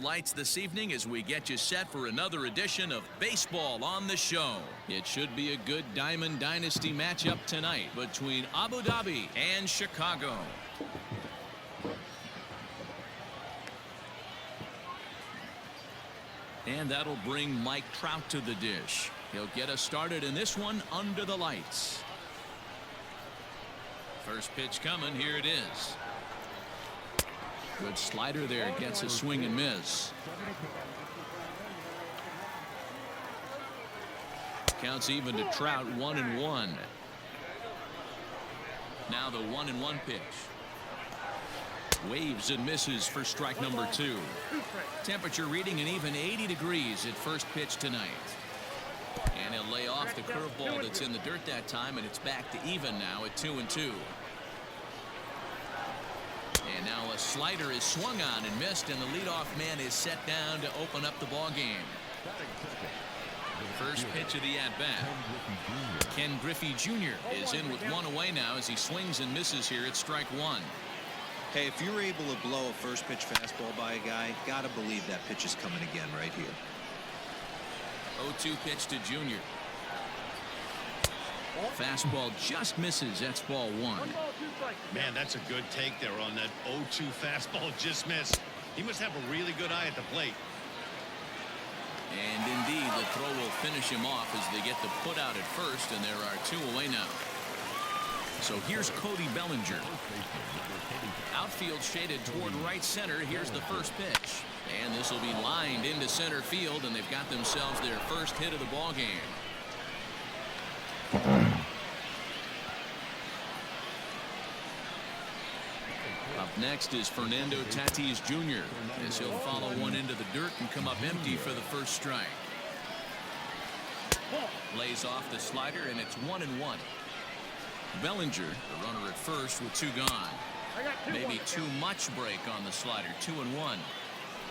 lights this evening as we get you set for another edition of Baseball on the Show. It should be a good Diamond Dynasty matchup tonight between Abu Dhabi and Chicago. And that'll bring Mike Trout to the dish. He'll get us started in this one under the lights. First pitch coming. Here it is. Good slider there. Gets a swing and miss. Counts even to Trout. 1-1. Now the 1-1 pitch. Waves and misses for strike number 2. Temperature reading an even 80 degrees at first pitch tonight. And he'll lay off the curveball that's in the dirt that time, and it's back to even now at 2-2. And now a slider is swung on and missed, and the leadoff man is set down to open up the ball game. First pitch of the at-bat. Ken Griffey Jr. is in with one away now as he swings and misses here at strike 1. Hey, if you're able to blow a first pitch fastball by a guy, gotta believe that pitch is coming again right here. 0-2 pitch to Jr. Fastball just misses. That's ball 1. Man, that's a good take there on that 0-2 fastball just missed. He must have a really good eye at the plate. And indeed, the throw will finish him off as they get the put out at first, and there are 2 away now. So here's Cody Bellinger. Outfield shaded toward right center. Here's the first pitch. And this will be lined into center field, and they've got themselves their first hit of the ball game. Up next is Fernando Tatis Jr. as he'll follow one into the dirt and come up empty for the first strike. Lays off the slider, and it's 1-1. Bellinger, the runner at first with 2 gone. Maybe too much break on the slider. 2-1.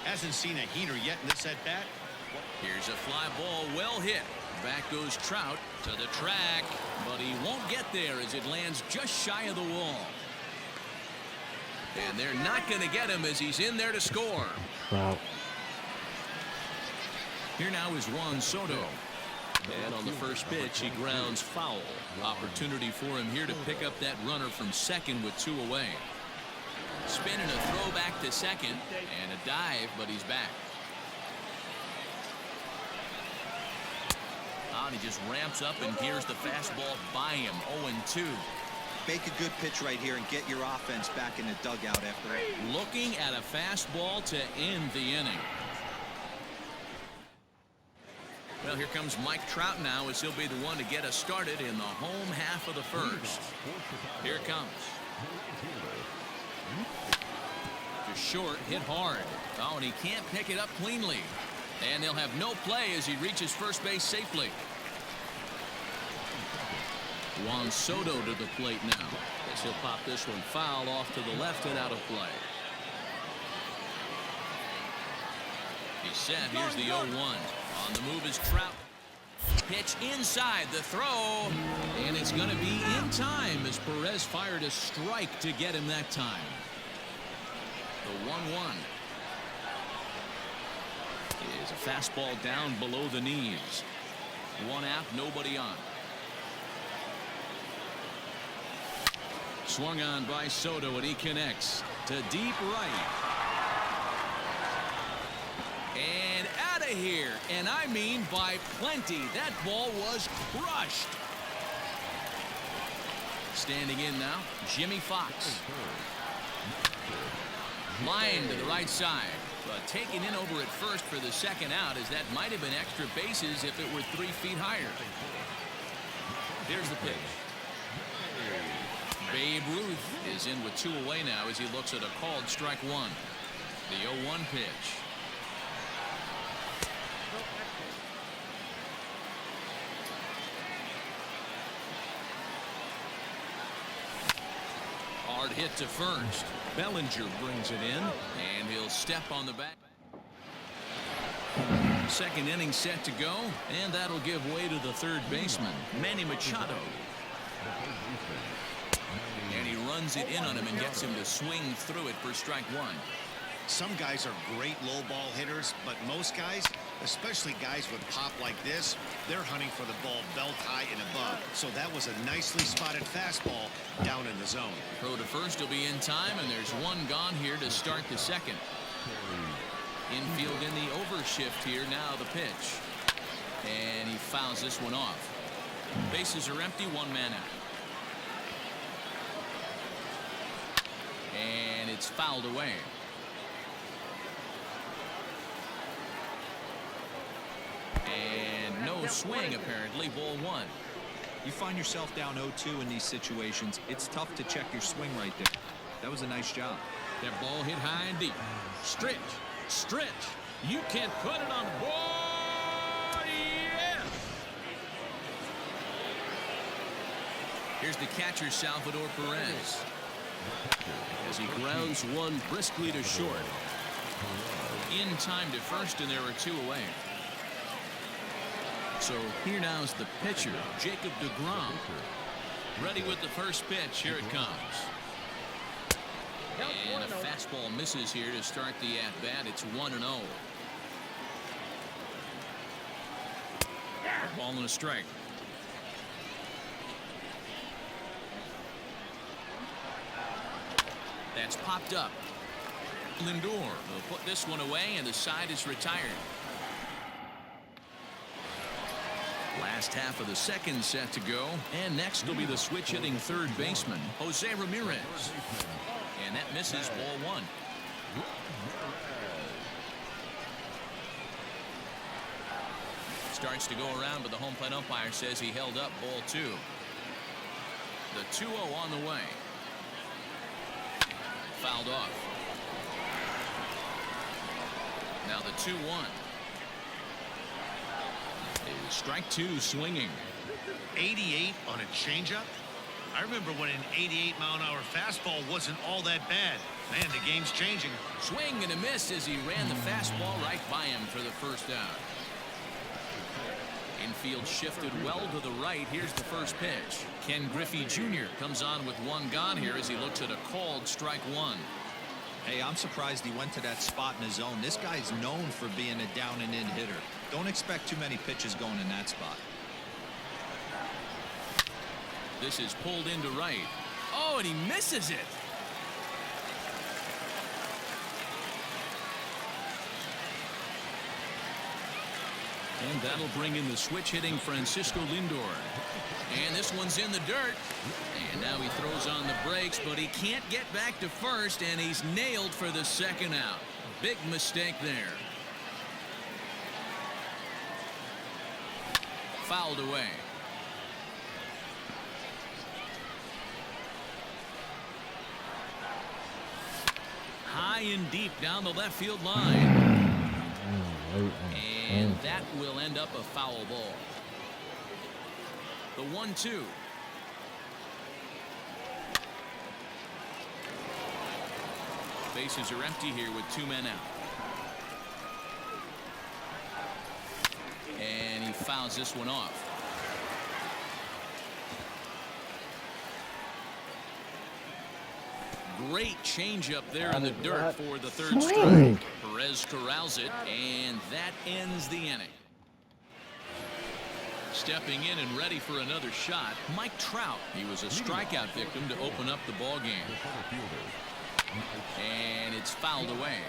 Hasn't seen a heater yet in this at bat. Here's a fly ball, well hit. Back goes Trout to the track, but he won't get there as it lands just shy of the wall. And they're not going to get him as he's in there to score. Wow. Here now is Juan Soto. And on the first pitch, he grounds foul. Opportunity for him here to pick up that runner from second with 2 away. Spin and a throw back to second, and a dive, but he's back. And he just ramps up and gears the fastball by him. 0-2. Make a good pitch right here and get your offense back in the dugout after that. Looking at a fastball to end the inning. Well, here comes Mike Trout now as he'll be the one to get us started in the home half of the first. Here it comes. Just short, hit hard. Oh, and he can't pick it up cleanly. And they'll have no play as he reaches first base safely. Juan Soto to the plate now as he'll pop this one foul off to the left and out of play. He's set. Here's the 0-1. On the move is Trout. Pitch inside the throw, and it's going to be in time as Perez fired a strike to get him that time. The 1-1 is a fastball down below the knees. 1 out, nobody on. Swung on by Soto, and he connects to deep right. And out of here, and I mean by plenty. That ball was crushed. Standing in now, Jimmy Fox. Line to the right side, but taken in over at first for the second out, as that might have been extra bases if it were 3 feet higher. Here's the pitch. Babe Ruth is in with 2 away now as he looks at a called strike 1. The 0-1 pitch. Hard hit to first. Bellinger brings it in, and he'll step on the back. Second inning set to go, and that'll give way to the third baseman, Manny Machado. And he runs it in on him and gets him to swing through it for strike 1. Some guys are great low ball hitters, but most guys, especially guys with pop like this, they're hunting for the ball belt high and above. So that was a nicely spotted fastball down in the zone. Throw to first will be in time, and there's one gone here to start the second. Infield in the overshift here. Now the pitch. And he fouls this one off. Bases are empty, one man out. And it's fouled away. And no swing, apparently. Ball one. You find yourself down 0-2 in these situations. It's tough to check your swing right there. That was a nice job. That ball hit high and deep. Stretch. Stretch. You can't put it on the board. Yes. Here's the catcher, Salvador Perez. As he grounds one briskly to short. In time to first, and there are two away. So here now is the pitcher, Jacob deGrom. Ready with the first pitch. Here it comes. And a fastball misses here to start the at-bat. It's 1-0. Ball and a strike. That's popped up. Lindor will put this one away, and the side is retired. Last half of the second set to go, and next will be the switch-hitting third baseman, Jose Ramirez. And that misses. Ball one. Starts to go around, but the home plate umpire says he held up. Ball two. The 2-0 on the way. Fouled off. Now the 2-1. Strike two, swinging. 88 on a changeup. I remember when an 88-mile-an-hour fastball wasn't all that bad. Man, the game's changing. Swing and a miss as he ran the fastball right by him for the first out. Infield shifted well to the right. Here's the first pitch. Ken Griffey Jr. comes on with one gone here as he looks at a called strike one. Hey, I'm surprised he went to that spot in his zone. This guy's known for being a down-and-in hitter. Don't expect too many pitches going in that spot. This is pulled into right. Oh, and he misses it. And that'll bring in the switch-hitting Francisco Lindor. And this one's in the dirt. And now he throws on the brakes, but he can't get back to first, and he's nailed for the second out. Big mistake there. Fouled away. High and deep down the left field line. And that will end up a foul ball. The 1-2. Bases are empty here with two men out. And he fouls this one off. Great changeup there in the dirt for the third strike. Perez corrals it, and that ends the inning. Stepping in and ready for another shot, Mike Trout. He was a strikeout victim to open up the ball game. And it's fouled away.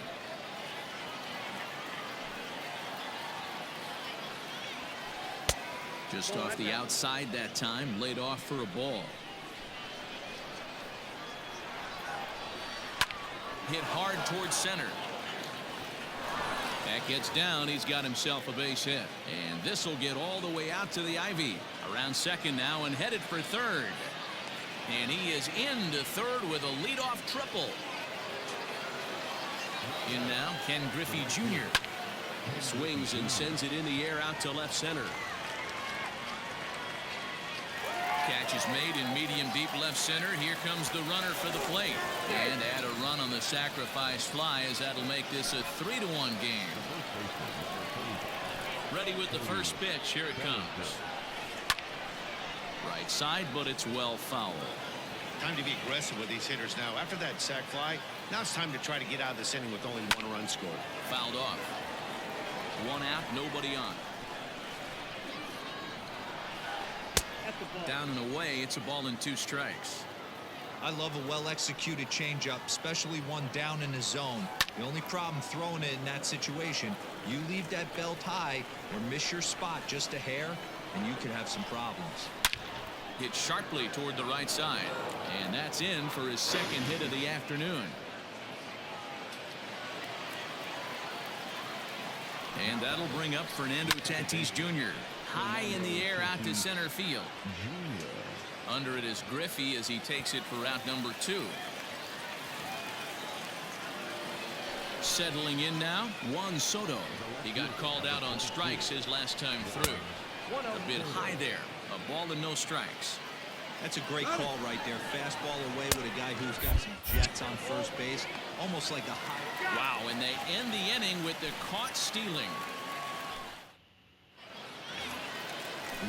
Just off the outside that time, laid off for a ball. Hit hard towards center. That gets down. He's got himself a base hit. And this will get all the way out to the ivy. Around second now and headed for third. And he is into third with a leadoff triple. In now, Ken Griffey Jr. Swings and sends it in the air out to left center. Catch is made in medium deep left center. Here comes the runner for the plate. And add a run on the sacrifice fly as that'll make this a 3-1 game. Ready with the first pitch. Here it comes. Right side, but it's well foul. Time to be aggressive with these hitters now. After that sac fly, now it's time to try to get out of this inning with only 1 run scored. Fouled off. 1 out, nobody on. Down and away, it's a ball and 2 strikes. I love a well-executed changeup, especially one down in the zone. The only problem throwing it in that situation, you leave that belt high or miss your spot just a hair, and you could have some problems. Hit sharply toward the right side, and that's in for his 2nd hit of the afternoon. And that'll bring up Fernando Tatis Jr. high in the air out to center field. Under it is Griffey as he takes it for route number 2. Settling in now, Juan Soto. He got called out on strikes his last time through. A bit high there. A ball and no strikes. That's a great call right there. Fastball away with a guy who's got some jets on first base. Almost like a high. Wow, and they end the inning with the caught stealing.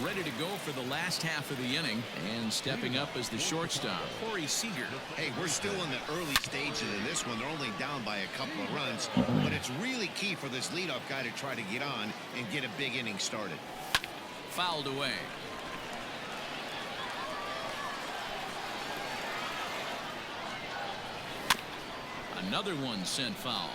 Ready to go for the last half of the inning, and stepping up as the shortstop, Seager. Hey, we're still in the early stages of this one. They're only down by a couple of runs, but it's really key for this leadoff guy to try to get on and get a big inning started. Fouled away. Another one sent foul.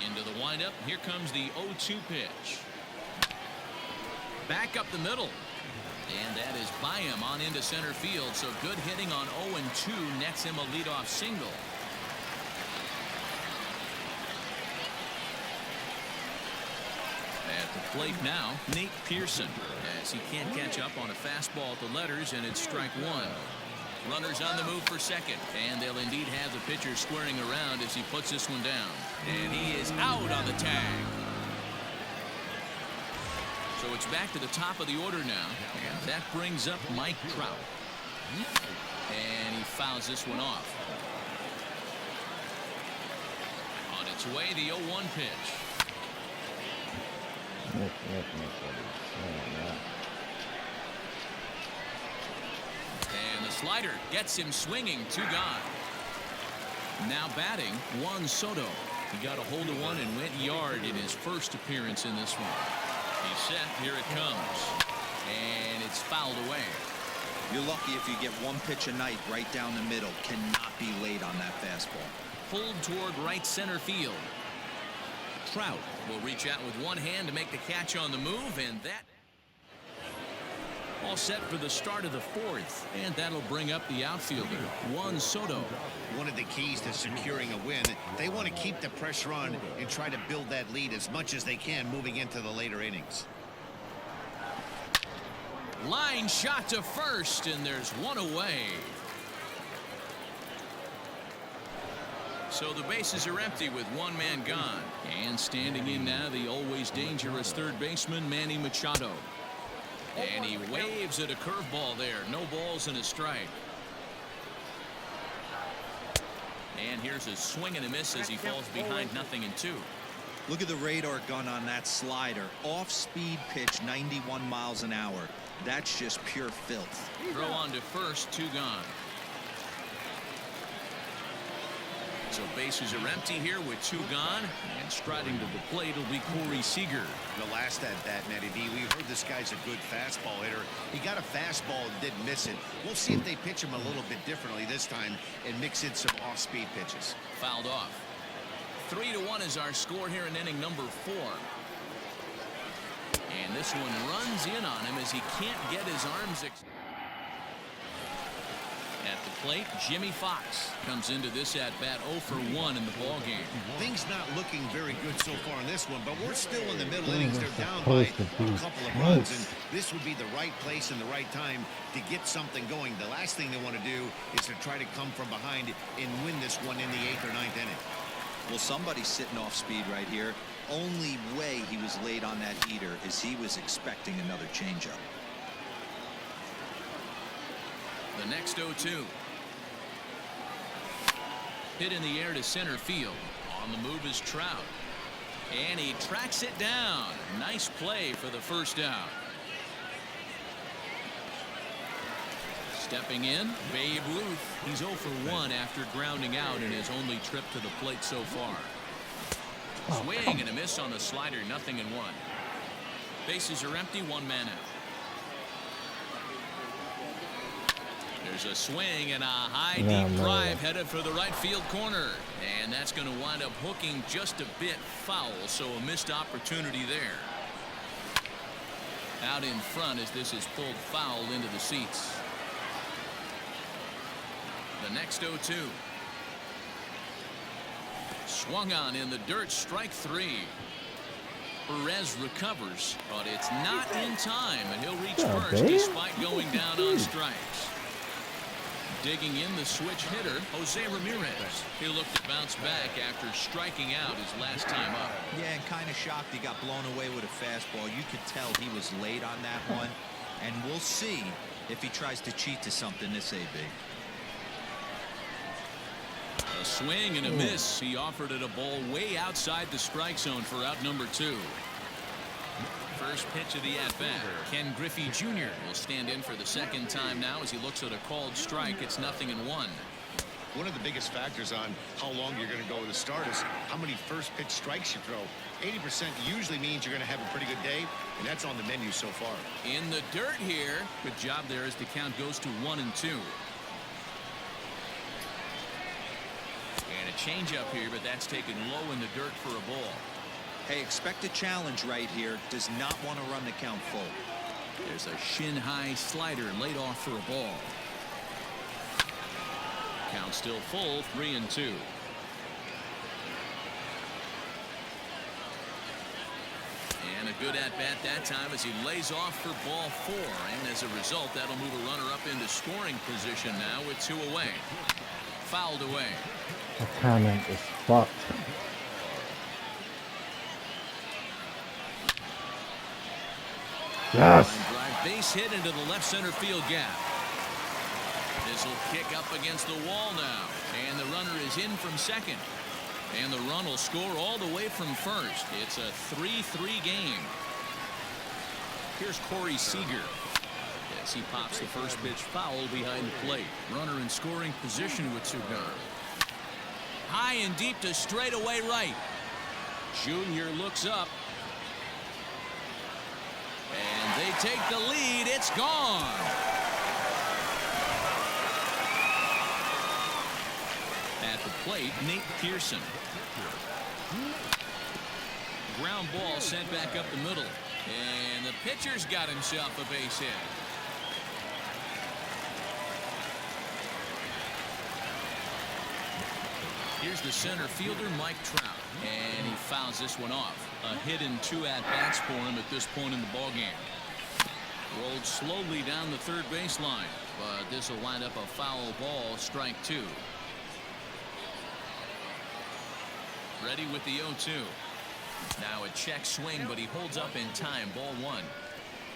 Into the windup. Here comes the 0-2 pitch. Back up the middle. And that is by him on into center field. So good hitting on 0-2 nets him a leadoff single. At the plate now, Nate Pearson, as he can't catch up on a fastball at the letters, and it's strike 1. Runners on the move for second, and they'll indeed have the pitcher squaring around as he puts this one down. And he is out on the tag. So it's back to the top of the order now, and that brings up Mike Trout. And he fouls this one off. On its way, the 0-1 pitch. And the slider gets him swinging. 2 gone. Now batting, Juan Soto. He got a hold of one and went yard in his first appearance in this one. He's set. Here it comes. And it's fouled away. You're lucky if you get 1 pitch a night right down the middle. Cannot be late on that fastball. Pulled toward right center field. Trout will reach out with one hand to make the catch on the move, and that all set for the start of the 4th, and that'll bring up the outfielder, Juan Soto. One of the keys to securing a win, they want to keep the pressure on and try to build that lead as much as they can moving into the later innings. Line shot to first, and there's one away. So the bases are empty with 1 man gone. And standing in now, the always dangerous third baseman, Manny Machado. And he waves at a curveball there. No balls and a strike. And here's a swing and a miss as he falls behind 0-2. Look at the radar gun on that slider. Off-speed pitch, 91 miles an hour. That's just pure filth. Throw on to first, 2 gone. So bases are empty here with 2 gone, and striding to the plate will be Seager. The last at bat, Matty V, we heard this guy's a good fastball hitter. He got a fastball and didn't miss it. We'll see if they pitch him a little bit differently this time and mix in some off-speed pitches. Fouled off. 3-1 is our score here in inning number 4. And this one runs in on him as he can't get his arms. At the plate, Jimmy Fox comes into this at-bat 0 for 1 in the ballgame. Things not looking very good so far in this one, but we're still in the middle innings. They're down by a couple of runs, and this would be the right place and the right time to get something going. The last thing they want to do is to try to come from behind and win this one in the 8th or 9th inning. Well, somebody's sitting off speed right here. Only way he was late on that heater is he was expecting another changeup. The next 0-2. Hit in the air to center field. On the move is Trout. And he tracks it down. Nice play for the first out. Stepping in, Babe Ruth. He's 0 for 1 after grounding out in his only trip to the plate so far. Swing and a miss on the slider, 0-1. Bases are empty, 1 man out. There's a swing and a high deep drive headed for the right field corner. And that's going to wind up hooking just a bit foul, so a missed opportunity there. Out in front as this is pulled foul into the seats. The next 0-2. Swung on in the dirt, strike 3. Perez recovers, but it's not in time, and he'll reach first despite going down on strikes. Digging in the switch hitter, Jose Ramirez. He'll look to bounce back after striking out his last time up. Yeah, and kind of shocked he got blown away with a fastball. You could tell he was late on that one, and we'll see if he tries to cheat to something this AB. A swing and a miss. He offered it a ball way outside the strike zone for out number 2. First pitch of the at-bat. Ken Griffey Jr. will stand in for the second time now as he looks at a called strike. It's 0-1. One of the biggest factors on how long you're going to go with a start is how many first pitch strikes you throw. 80% usually means you're going to have a pretty good day, and that's on the menu so far. In the dirt here. Good job there as the count goes to 1-2. And a changeup here, but that's taken low in the dirt for a ball. Hey, expect a challenge right here. Does not want to run the count full. There's a shin-high slider laid off for a ball. Count still full, 3-2. And a good at-bat that time as he lays off for ball 4. And as a result, that'll move a runner up into scoring position now with 2 away. Fouled away. The timing is fucked. Yes. Drive base hit into the left center field gap. This will kick up against the wall now. And the runner is in from second. And the run will score all the way from first. It's a 3-3 game. Here's Corey Seager. Yes, he pops the first pitch foul behind the plate. Runner in scoring position with 2 gone. High and deep to straightaway right. Junior looks up. And they take the lead. It's gone. At the plate, Nate Pearson. Ground ball sent back up the middle. And the pitcher's got himself a base hit. Here's the center fielder, Mike Trout. And he fouls this one off. A hit in 2 at-bats for him at this point in the ballgame. Rolled slowly down the third baseline. But this will wind up a foul ball, strike 2. Ready with the 0-2. Now a check swing, but he holds up in time. Ball 1.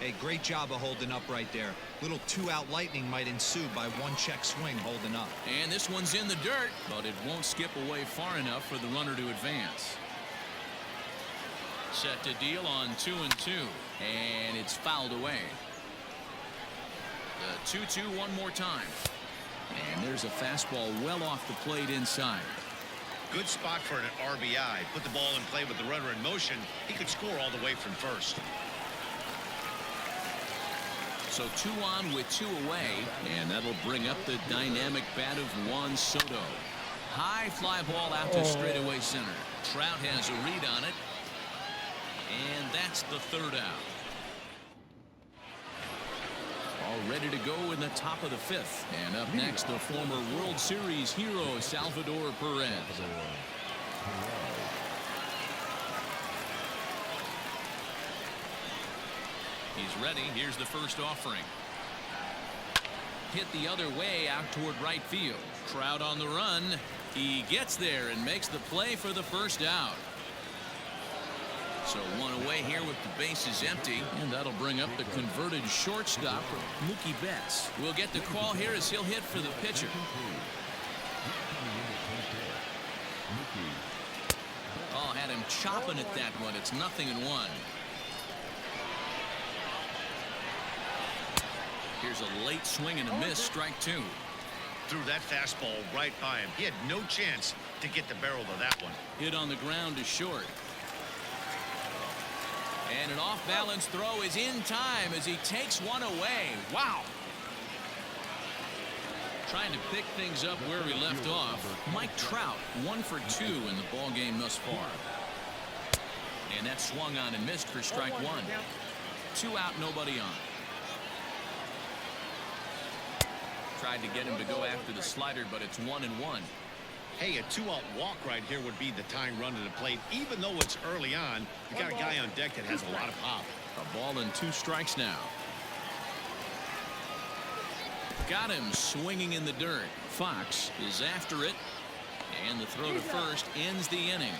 Hey, great job of holding up right there. Little 2-out lightning might ensue by 1 check swing holding up. And this one's in the dirt, but it won't skip away far enough for the runner to advance. Set to deal on 2-2, and it's fouled away. The 2-2 one more time. And there's a fastball well off the plate inside. Good spot for an RBI. Put the ball in play with the runner in motion. He could score all the way from first. So 2 on with 2 away, and that'll bring up the dynamic bat of Juan Soto. High fly ball out to straightaway center. Trout has a read on it, and that's the 3rd out. All ready to go in the top of the 5th. And up next, the former World Series hero, Salvador Perez. He's ready. Here's the first offering. Hit the other way out toward right field. Trout on the run. He gets there and makes the play for the first out. So 1 away here with the bases empty, and that'll bring up the converted shortstop, Mookie Betts. We'll get the call here as he'll hit for the pitcher. Oh, had him chopping at that one. It's 0-1. Here's a late swing and a miss, strike two. Threw that fastball right by him. He had no chance to get the barrel of that one. Hit on the ground is short. And an off-balance throw is in time as he takes one away. Wow. Trying to pick things up where we left off. Mike Trout, 1 for 2 in the ball game thus far. And that swung on and missed for strike one. 2 out, nobody on. Tried to get him to go after the slider, but it's 1-1. Hey, a 2-out walk right here would be the tying run to the plate. Even though it's early on, you got a guy on deck that has a lot of pop. A ball and 2 strikes now. Got him swinging in the dirt. Fox is after it, and the throw to first ends the inning.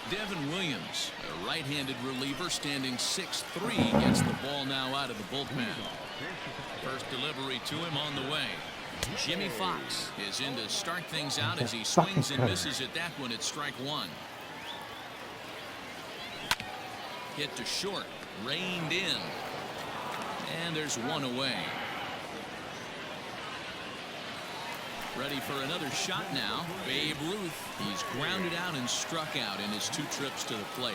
Devin Williams, a right-handed reliever, standing 6'3", gets the ball now out of the bullpen. First delivery to him on the way. Jimmy Fox is in to start things out as he swings and misses at that one at strike one. Hit to short, reined in, and there's one away. Ready for another shot now. Babe Ruth. He's grounded out and struck out in his 2 trips to the plate.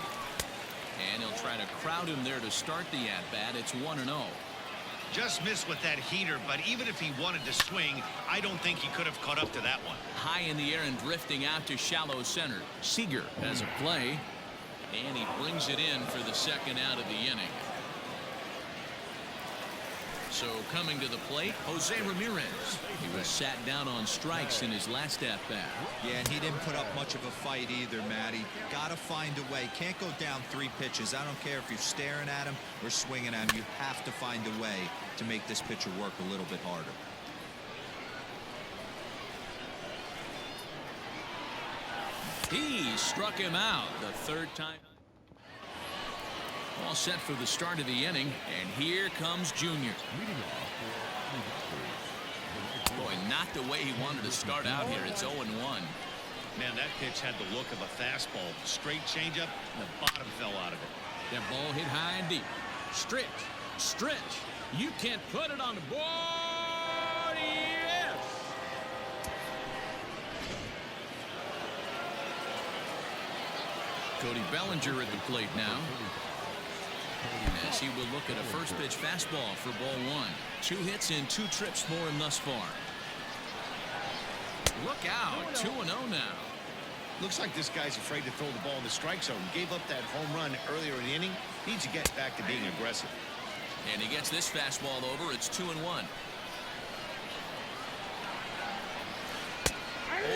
And he'll try to crowd him there to start the at-bat. It's 1-0. Just missed with that heater, but even if he wanted to swing, I don't think he could have caught up to that one. High in the air and drifting out to shallow center. Seager has a play, and he brings it in for the second out of the inning. So coming to the plate, Jose Ramirez. He was sat down on strikes in his last at-bat. Yeah, and he didn't put up much of a fight either, Matty. Gotta find a way. Can't go down 3 pitches. I don't care if you're staring at him or swinging at him. You have to find a way to make this pitcher work a little bit harder. He struck him out the 3rd time. All set for the start of the inning, and here comes Junior. Boy, not the way he wanted to start out here. It's 0-1. Man, that pitch had the look of a fastball. Straight changeup, and the bottom fell out of it. That ball hit high and deep. Stretch, stretch. You can't put it on the board. Yes! Cody Bellinger at the plate now, as he will look at a first pitch fastball for ball 1. 2 hits and 2 trips for him thus far. Look out, 2-0 now. Looks like this guy's afraid to throw the ball in the strike zone. Gave up that home run earlier in the inning. Needs to get back to being aggressive. And he gets this fastball over. It's 2-1.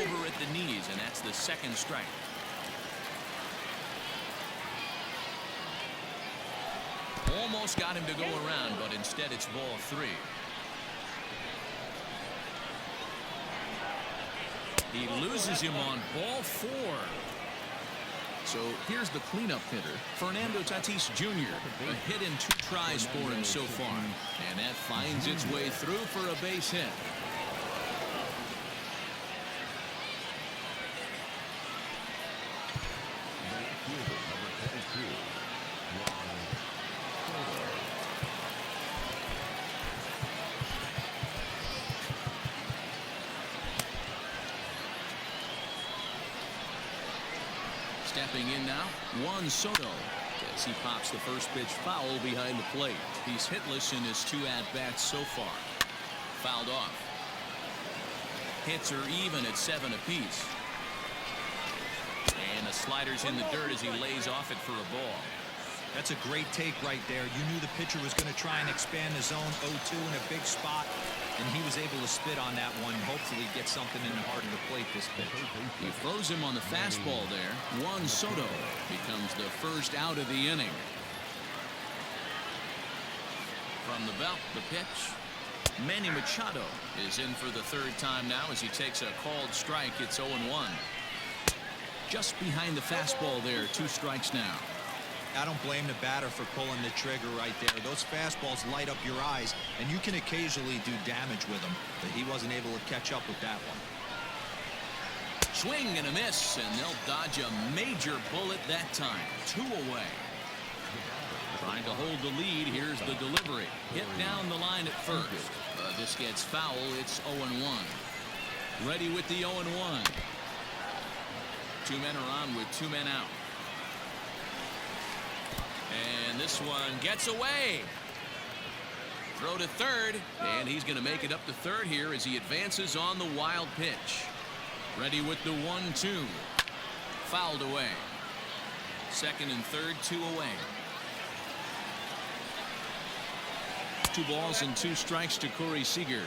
Over at the knees, and that's the 2nd strike. Almost got him to go around, but instead it's ball 3. He loses him on ball 4. So here's the cleanup hitter, Fernando Tatis Jr. A hit in 2 tries for him so far, and that finds its way through for a base hit. Stepping in now, Juan Soto, as he pops the first pitch foul behind the plate. He's hitless in his 2 at-bats so far. Fouled off. Hits are even at 7 apiece. And the slider's in the dirt as he lays off it for a ball. That's a great take right there. You knew the pitcher was going to try and expand the zone 0-2 in a big spot, and he was able to spit on that one. Hopefully get something in the heart of the plate this pitch. He throws him on the fastball there. Juan Soto becomes the first out of the inning. From the belt, the pitch. Manny Machado is in for the 3rd time now as he takes a called strike. It's 0-1. Just behind the fastball there. 2 strikes now. I don't blame the batter for pulling the trigger right there. Those fastballs light up your eyes, and you can occasionally do damage with them, but he wasn't able to catch up with that one. Swing and a miss, and they'll dodge a major bullet that time. 2 away. Trying to hold the lead. Here's the delivery. Hit down the line at first. This gets foul. It's 0-1. Ready with the 0-1. 2 men are on with 2 men out. And this one gets away. Throw to third, and he's going to make it up to third here as he advances on the wild pitch. Ready with the 1-2. Fouled away. Second and third, 2 away. 2 balls and 2 strikes to Corey Seager.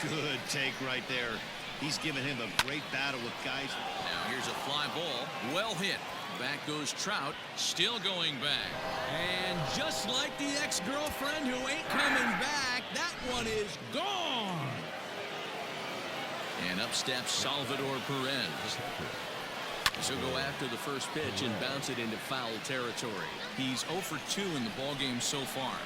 Good take right there. He's given him a great battle with guys. Now here's a fly ball. Well hit. Back goes Trout. Still going back. And just like the ex-girlfriend who ain't coming back, that one is gone. And up steps Salvador Perez. He'll go after the first pitch and bounce it into foul territory. He's 0 for 2 in the ballgame so far.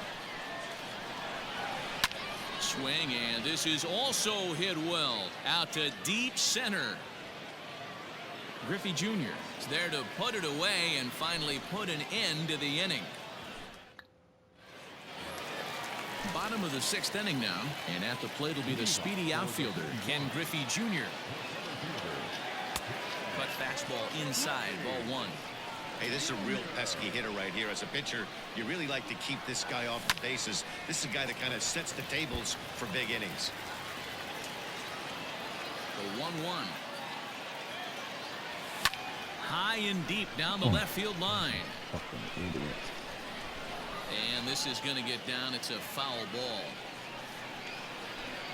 Swing, and this is also hit well. Out to deep center. Griffey Jr. is there to put it away and finally put an end to the inning. Bottom of the 6th inning now, and at the plate will be the speedy outfielder, Ken Griffey Jr. Cut fastball inside, ball 1. Hey, this is a real pesky hitter right here. As a pitcher, you really like to keep this guy off the bases. This is a guy that kind of sets the tables for big innings. The 1-1. High and deep down the left field line. Fucking idiot. And this is going to get down. It's a foul ball.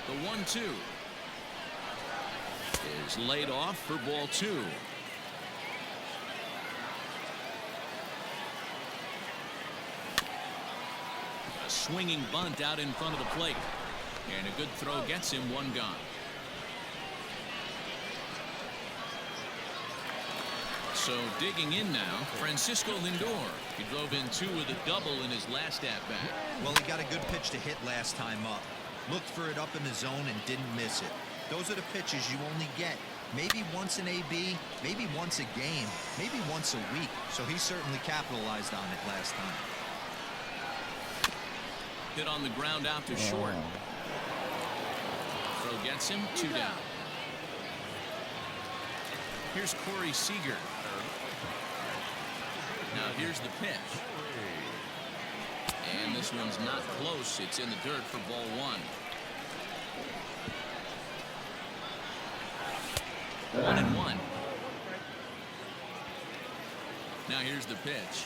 The 1-2 is laid off for ball 2. A swinging bunt out in front of the plate. And a good throw gets him 1 gone. So digging in now, Francisco Lindor. He drove in 2 with a double in his last at-bat. Well, he got a good pitch to hit last time up. Looked for it up in the zone and didn't miss it. Those are the pitches you only get. Maybe once an AB, maybe once a game, maybe once a week. So he certainly capitalized on it last time. Hit on the ground out to short. Throw gets him 2 down. Here's Corey Seager. Now here's the pitch. And this one's not close. It's in the dirt for ball 1. 1-1. Now here's the pitch.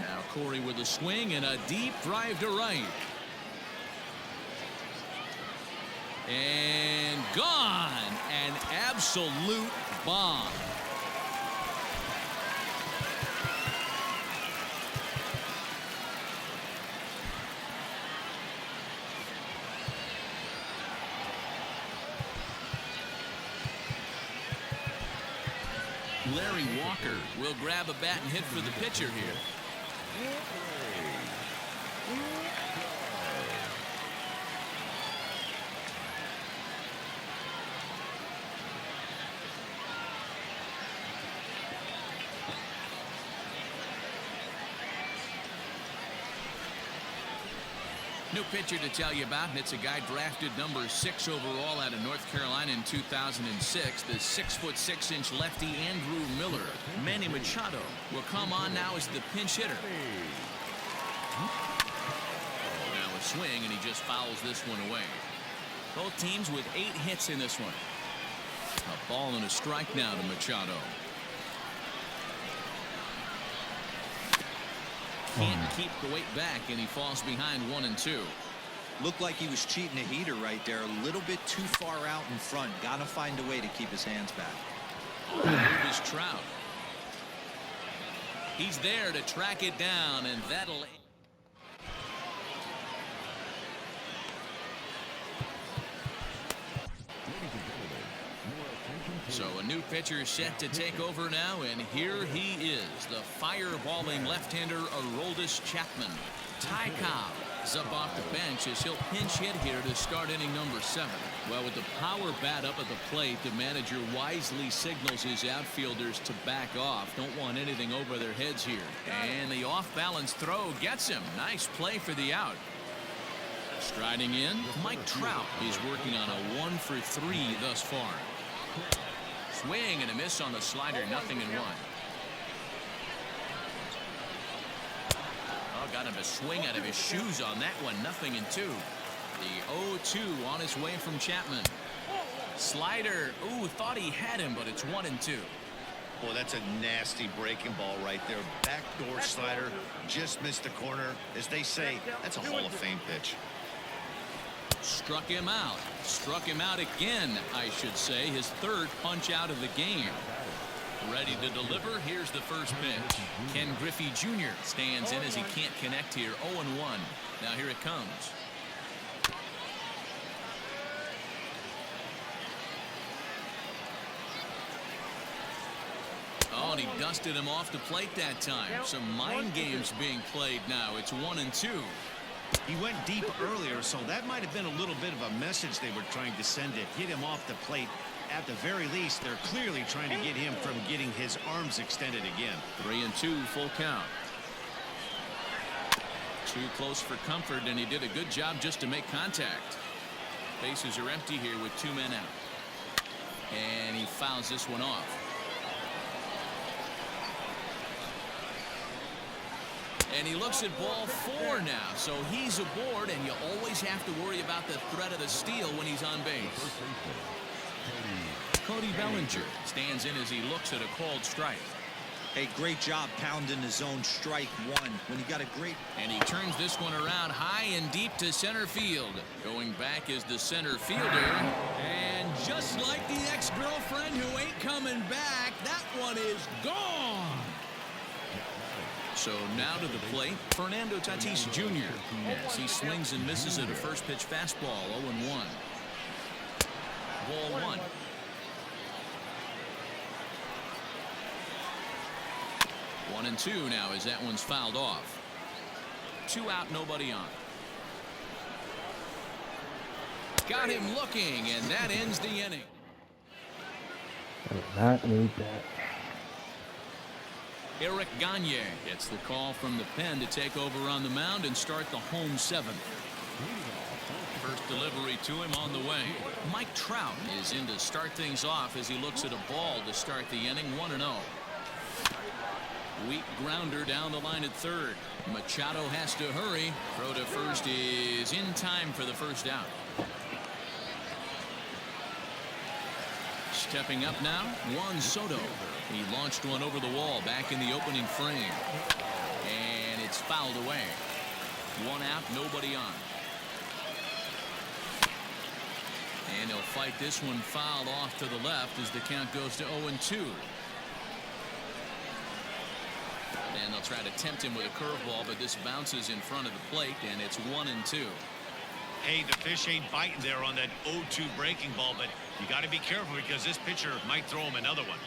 Now Corey with a swing and a deep drive to right. And gone. An absolute bomb. Larry Walker will grab a bat and hit for the pitcher here. New pitcher to tell you about, and it's a guy drafted number 6 overall out of North Carolina in 2006. The 6'6" lefty Andrew Miller. Manny Machado will come on now as the pinch hitter. Now a swing, and he just fouls this one away. Both teams with 8 hits in this one. A ball and a strike now to Machado. Can't keep the weight back, and he falls behind 1-2. Looked like he was cheating a heater right there. A little bit too far out in front. Gotta find a way to keep his hands back. The move is Trout. He's there to track it down, and that'll... So a new pitcher set to take over now, and here he is, the fireballing left-hander Aroldis Chapman. Ty Cobb is up off the bench as he'll pinch hit here to start inning number 7. Well, with the power bat up at the plate, the manager wisely signals his outfielders to back off. Don't want anything over their heads here. And the off-balance throw gets him. Nice play for the out. Striding in, Mike Trout is working on a 1-for-3 thus far. Swing and a miss on the slider, 0-1. Oh, got him a swing out of his shoes on that one, 0-2. The 0-2 on his way from Chapman. Slider, ooh, thought he had him, but it's 1-2. Boy, that's a nasty breaking ball right there. Backdoor slider, just missed the corner. As they say, that's a Hall of Fame pitch. Struck him out. Struck him out again, I should say. His 3rd punch out of the game. Ready to deliver. Here's the first pitch. Ken Griffey Jr. stands in as he can't connect here. 0-1. Now here it comes. Oh, and he dusted him off the plate that time. Some mind games being played now. It's 1-2. He went deep earlier, so that might have been a little bit of a message they were trying to send to hit him off the plate. At the very least, they're clearly trying to get him from getting his arms extended again. 3-2, full count. Too close for comfort, and he did a good job just to make contact. Bases are empty here with 2 men out. And he fouls this one off. And he looks at ball 4 now, so he's aboard, and you always have to worry about the threat of the steal when he's on base. Cody Bellinger stands in as he looks at a called strike. Hey, great job pounding the zone, strike 1 when he got a great. And he turns this one around high and deep to center field. Going back is the center fielder. And just like the ex-girlfriend who ain't coming back, that one is gone. So now to the plate, Fernando Tatis Jr. As he swings and misses at a first pitch fastball, 0-1. Ball 1. One and 2 now as that one's fouled off. 2 out, nobody on. Got him looking, and that ends the inning. I did not need that. Eric Gagne gets the call from the pen to take over on the mound and start the home 7th. First delivery to him on the way. Mike Trout is in to start things off as he looks at a ball to start the inning. 1-0. Weak grounder down the line at third. Machado has to hurry. Throw to first is in time for the first out. Stepping up now, Juan Soto. He launched one over the wall back in the opening frame. And it's fouled away. 1 out, nobody on. And he'll fight this one fouled off to the left as the count goes to 0-2. And they'll try to tempt him with a curveball, but this bounces in front of the plate, and it's 1-2. Hey, the fish ain't biting there on that 0-2 breaking ball, but you got to be careful because this pitcher might throw him another one.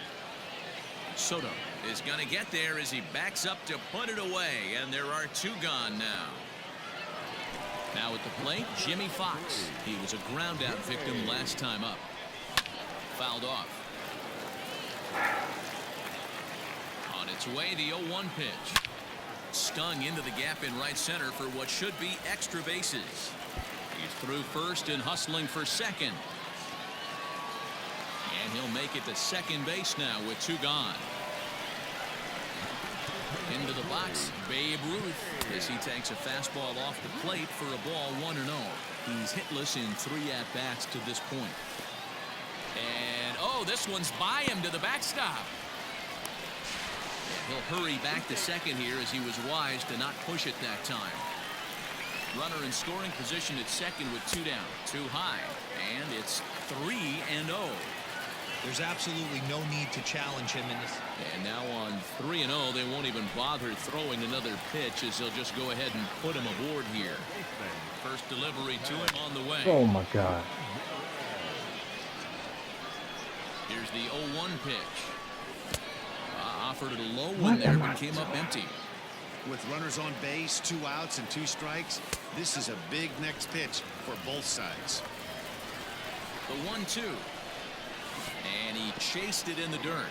Soto is going to get there as he backs up to put it away, and there are 2 gone now. Now at the plate, Jimmy Fox. He was a ground out victim last time up. Fouled off. On its way, the 0-1 pitch. Stung into the gap in right center for what should be extra bases. He's through first and hustling for second. And he'll make it to second base now with 2 gone. Into the box, Babe Ruth, as he takes a fastball off the plate for a ball 1-0. He's hitless in 3 at-bats to this point. And, oh, this one's by him to the backstop. He'll hurry back to second here as he was wise to not push it that time. Runner in scoring position at second with 2 down, 2 high, and it's 3-0. There's absolutely no need to challenge him in this. And now on 3-0, they won't even bother throwing another pitch as they'll just go ahead and put him aboard here. First delivery to him on the way. Oh my God. Here's the 0-1 pitch. Offered it a low one there, but came up empty. With runners on base, 2 outs and 2 strikes, this is a big next pitch for both sides. The 1-2. And he chased it in the dirt.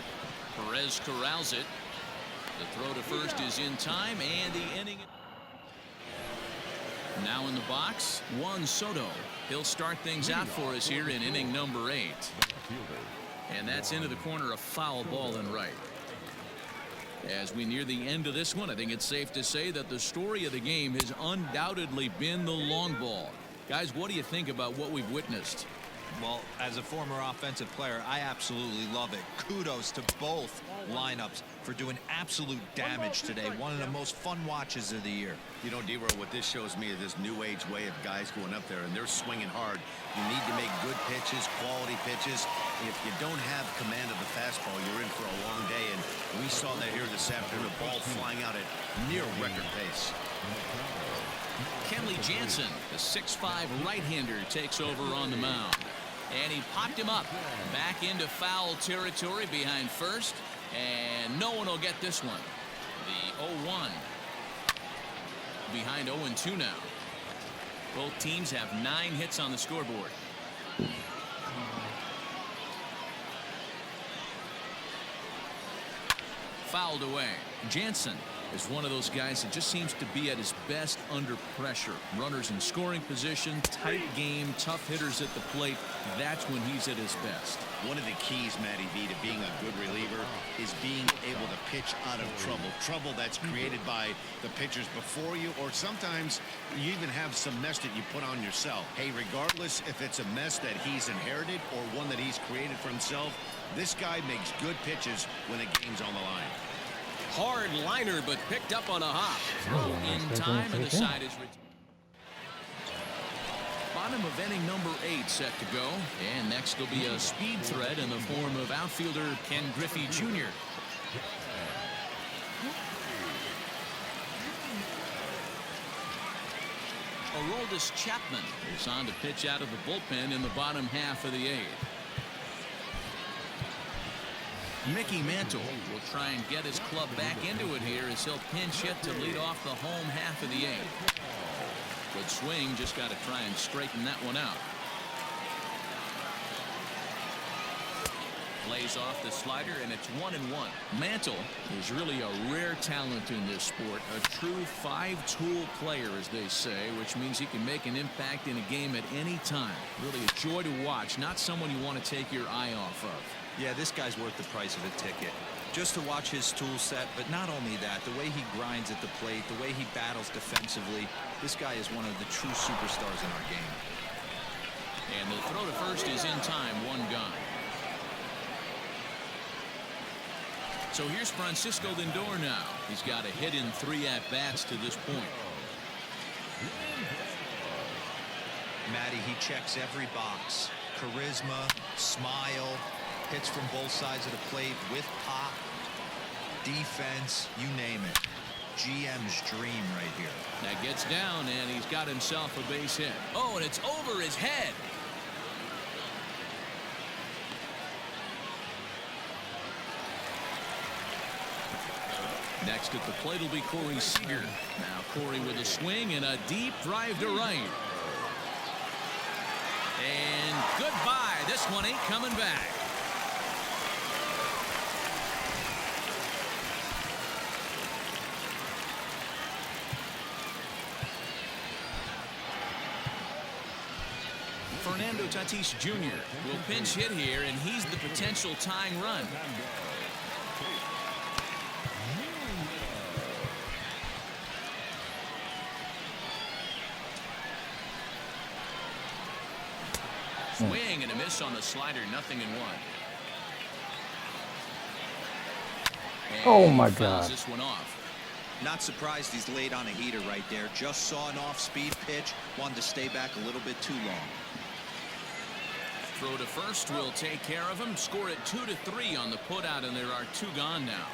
Perez corrals it. The throw to first is in time, and the inning. Now in the box, Juan Soto. He'll start things out for us here in inning number 8. And that's into the corner, a foul ball and right. As we near the end of this one, I think it's safe to say that the story of the game has undoubtedly been the long ball. Guys, what do you think about what we've witnessed? Well, as a former offensive player, I absolutely love it. Kudos to both lineups for doing absolute damage today. One of the most fun watches of the year. You know, D-Roll, what this shows me is this new age way of guys going up there, and they're swinging hard. You need to make good pitches, quality pitches. If you don't have command of the fastball, you're in for a long day, and we saw that here this afternoon, the ball flying out at near record pace. Kenley Jansen, the 6'5 right-hander, takes over on the mound. And he popped him up. Back into foul territory behind first. And no one will get this one. The 0-1. Behind 0-2 now. Both teams have 9 hits on the scoreboard. Fouled away. Jansen is one of those guys that just seems to be at his best under pressure. Runners in scoring position, tight game, tough hitters at the plate. That's when he's at his best. One of the keys, Matty V, to being a good reliever is being able to pitch out of trouble. Trouble that's created by the pitchers before you, or sometimes you even have some mess that you put on yourself. Hey, regardless if it's a mess that he's inherited or one that he's created for himself, this guy makes good pitches when the game's on the line. Hard liner, but picked up on a hop. Throw in time, and the side is bottom of inning number 8 set to go. And next will be a speed threat in the form of outfielder Ken Griffey Jr. Aroldis Chapman is on to pitch out of the bullpen in the bottom half of the 8th. Mickey Mantle will try and get his club back into it here as he'll pinch hit to lead off the home half of the 8th. Good swing, just got to try and straighten that one out. Lays off the slider, and it's 1-1. Mantle is really a rare talent in this sport, a true 5-tool player, as they say, which means he can make an impact in a game at any time. Really a joy to watch, not someone you want to take your eye off of. Yeah, this guy's worth the price of a ticket. Just to watch his tool set, but not only that, the way he grinds at the plate, the way he battles defensively, this guy is one of the true superstars in our game. And the throw to first is in time, 1 gone. So here's Francisco Lindor now. He's got a hit in 3 at-bats to this point. Matty, he checks every box. Charisma, smile, hits from both sides of the plate with pop, defense, you name it. GM's dream right here. That gets down, and he's got himself a base hit. Oh, and it's over his head. Next at the plate will be Corey Seager. Now Corey with a swing and a deep drive to right. And goodbye. This one ain't coming back. Fernando Tatis Jr. will pinch hit here, and he's the potential tying run. Swing and a miss on the slider, 0-1. Oh my fouls God. this one off. Not surprised he's laid on a heater right there. Just saw an off-speed pitch, wanted to stay back a little bit too long. Throw to first will take care of him. Score it 2-3 on the putout, and there are 2 gone now.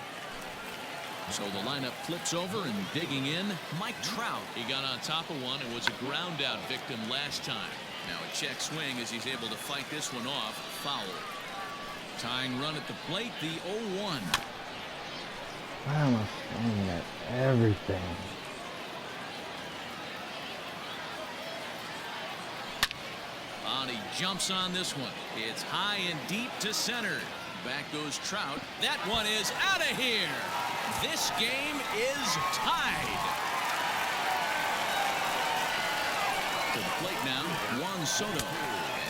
So the lineup flips over, and digging in, Mike Trout. He got on top of one and was a ground out victim last time. Now a check swing as he's able to fight this one off. Foul. Tying run at the plate, the 0-1. Why am I swinging at everything? And he jumps on this one. It's high and deep to center. Back goes Trout. That one is out of here. This game is tied. To the plate now, Juan Soto.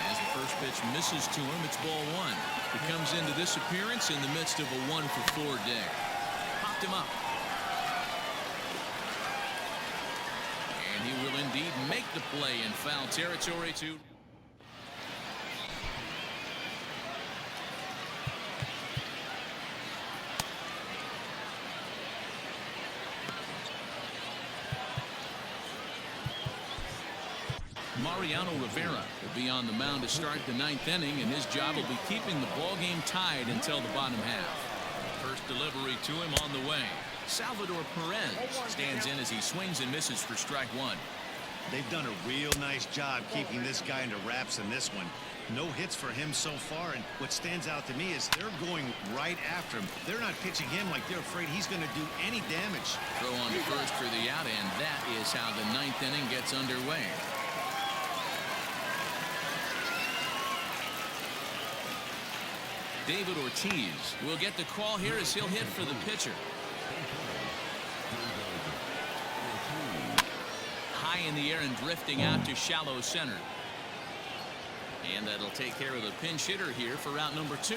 As the first pitch misses to him, it's ball one. He comes into this appearance in the midst of a 1-for-4 day. Popped him up. And he will indeed make the play in foul territory to... Mariano Rivera will be on the mound to start the ninth inning, and his job will be keeping the ball game tied until the bottom half. First delivery to him on the way. Salvador Perez stands in as he swings and misses for strike one. They've done a real nice job keeping this guy under wraps in this one. No hits for him so far, and what stands out to me is they're going right after him. They're not pitching him like they're afraid he's going to do any damage. Throw on to first for the out, and that is how the ninth inning gets underway. David Ortiz will get the call here as he'll hit for the pitcher. High in the air and drifting out to shallow center. And that'll take care of the pinch hitter here for out number 2.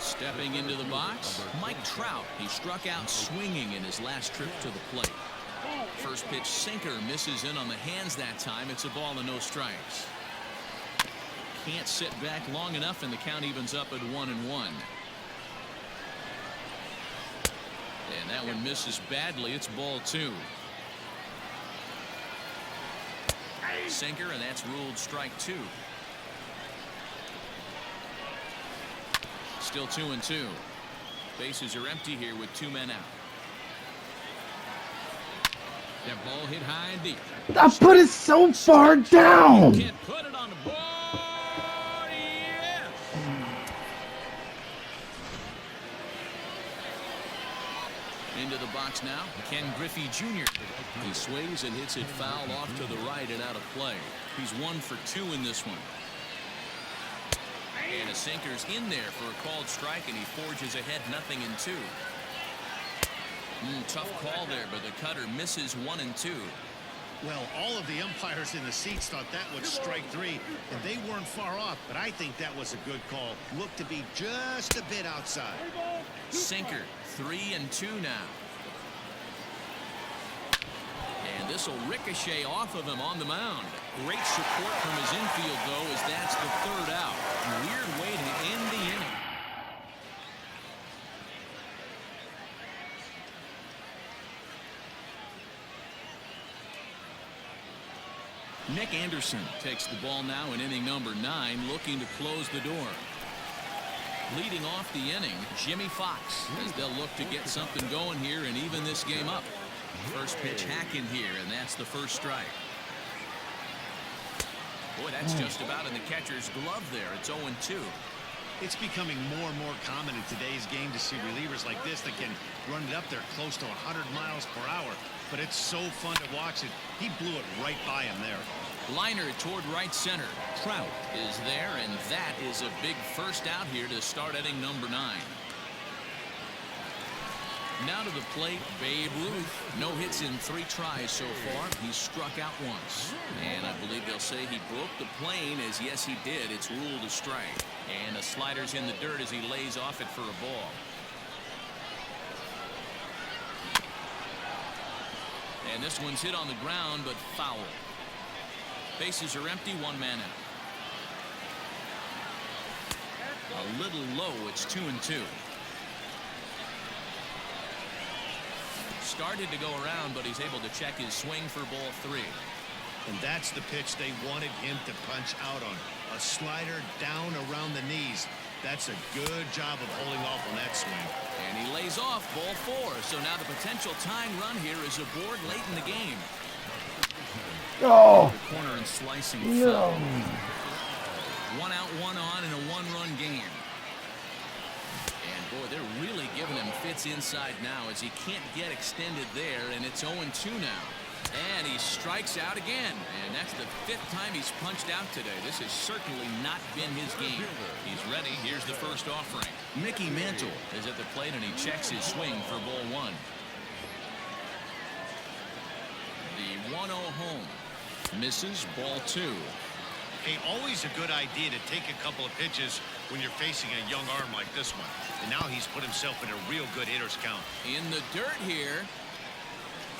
Stepping into the box, Mike Trout. He struck out swinging in his last trip to the plate. First pitch sinker misses in on the hands that time. It's a ball and no strikes. Can't sit back long enough, and the count evens up at 1-1. And that one misses badly. It's ball 2. Sinker, and that's ruled strike 2. Still 2-2. Bases are empty here with 2 men out. That ball hit high and deep. I put it so far down. Can't put it on the board. Yes. Into the box now, Ken Griffey Jr. He sways and hits it foul off to the right and out of play. He's 1 for 2 in this one. And a sinker's in there for a called strike, and he forges ahead 0-2. Tough call there, but the cutter misses 1 and 2. Well, all of the umpires in the seats thought that was strike 3, and they weren't far off, but I think that was a good call. Looked to be just a bit outside. Sinker, 3 and 2 now. And this will ricochet off of him on the mound. Great support from his infield, though, as that's the 3rd out. Weird way to end the inning. Nick Anderson takes the ball now in inning number 9, looking to close the door. Leading off the inning, Jimmy Fox, as they'll look to get something going here and even this game up. First pitch hack in here, and that's the first strike. Boy, that's just about in the catcher's glove there. It's 0-2. It's becoming more and more common in today's game to see relievers like this that can run it up there close to 100 miles per hour. But it's so fun to watch it. He blew it right by him there. Liner toward right center. Trout is there, and that is a big first out here to start inning number 9. Now to the plate, Babe Ruth. No hits in 3 tries so far. He's struck out once. And I believe they'll say he broke the plane, as yes he did. It's ruled a strike. And a slider's in the dirt as he lays off it for a ball. And this one's hit on the ground, but foul. Bases are empty, 1 man out. A little low, it's 2-2. Started to go around, but he's able to check his swing for ball 3. And that's the pitch they wanted him to punch out on. A slider down around the knees. That's a good job of holding off on that swing. And he lays off ball 4. So now the potential tying run here is aboard late in the game. Oh, The corner and slicing no. foul. 1 out, 1 on in a 1-run game. And boy, they're really giving him fits inside now as he can't get extended there, and it's 0-2 now. And he strikes out again, and that's the 5th time he's punched out today. This has certainly not been his game. He's ready. Here's the first offering. Mickey Mantle is at the plate, and he checks his swing for ball 1. The 1-0 home. Misses, ball 2. Hey, always a good idea to take a couple of pitches when you're facing a young arm like this one. And now he's put himself in a real good hitter's count. In the dirt here.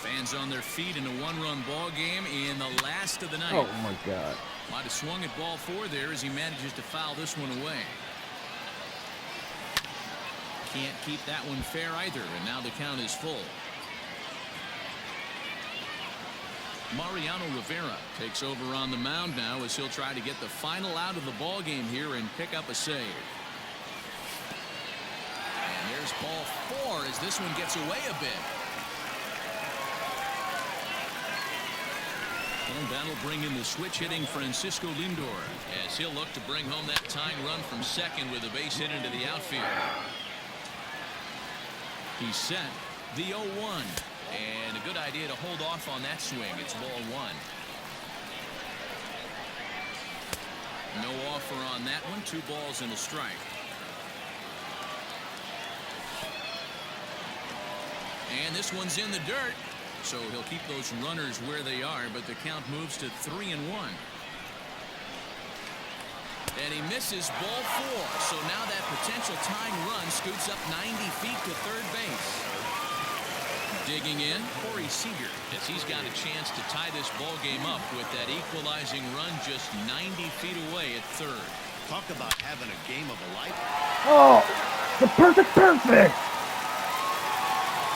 Fans on their feet in a 1-run ball game in the last of the night. Oh my God. Might have swung at ball 4 there as he manages to foul this one away. Can't keep that one fair either, and now the count is full. Mariano Rivera takes over on the mound now as he'll try to get the final out of the ball game here and pick up a save. And there's ball 4 as this one gets away a bit. And that'll bring in the switch-hitting Francisco Lindor as he'll look to bring home that tying run from second with a base hit into the outfield. He's set the 0-1, and a good idea to hold off on that swing. It's ball 1. No offer on that one. 2 balls and a strike. And this one's in the dirt. So he'll keep those runners where they are, but the count moves to 3-1. And he misses ball 4. So now that potential tying run scoots up 90 feet to third base. Digging in, Seager, as he's got a chance to tie this ball game up with that equalizing run just 90 feet away at third. Talk about having a game of a life. Oh, the perfect.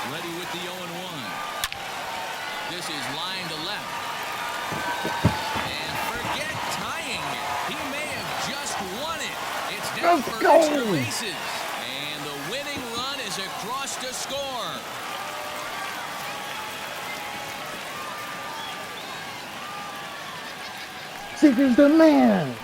Ready with the 0-1. This is line to left. And forget tying it. He may have just won it. It's down for extra bases. And the winning run is across to score. Seager's the man.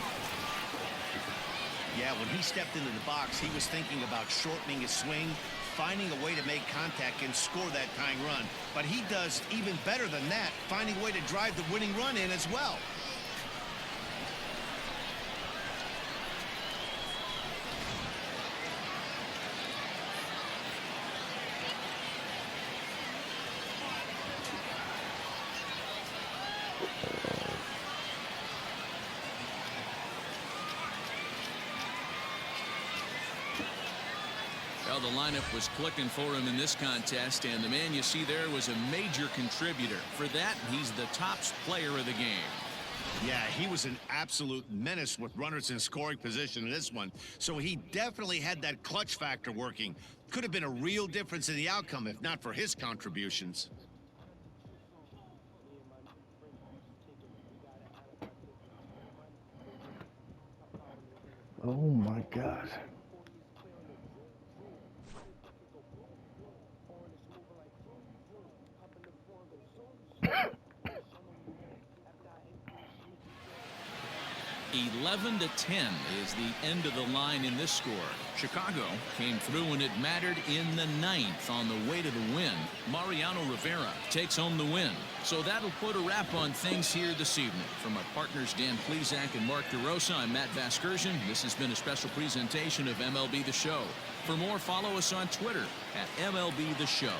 Yeah, when he stepped into the box, he was thinking about shortening his swing, finding a way to make contact and score that tying run. But he does even better than that, finding a way to drive the winning run in as well. Well, the lineup was clicking for him in this contest, and the man you see there was a major contributor. For that, he's the top player of the game. Yeah, he was an absolute menace with runners in scoring position in this one. So he definitely had that clutch factor working. Could have been a real difference in the outcome if not for his contributions. Oh my God. 11-10 is the end of the line in this score. Chicago came through when it mattered in the 9th on the way to the win. Mariano Rivera takes home the win. So that'll put a wrap on things here this evening. From our partners Dan Plesac and Mark DeRosa, I'm Matt Vasgersian. This has been a special presentation of MLB The Show. For more, follow us on Twitter at MLB The Show.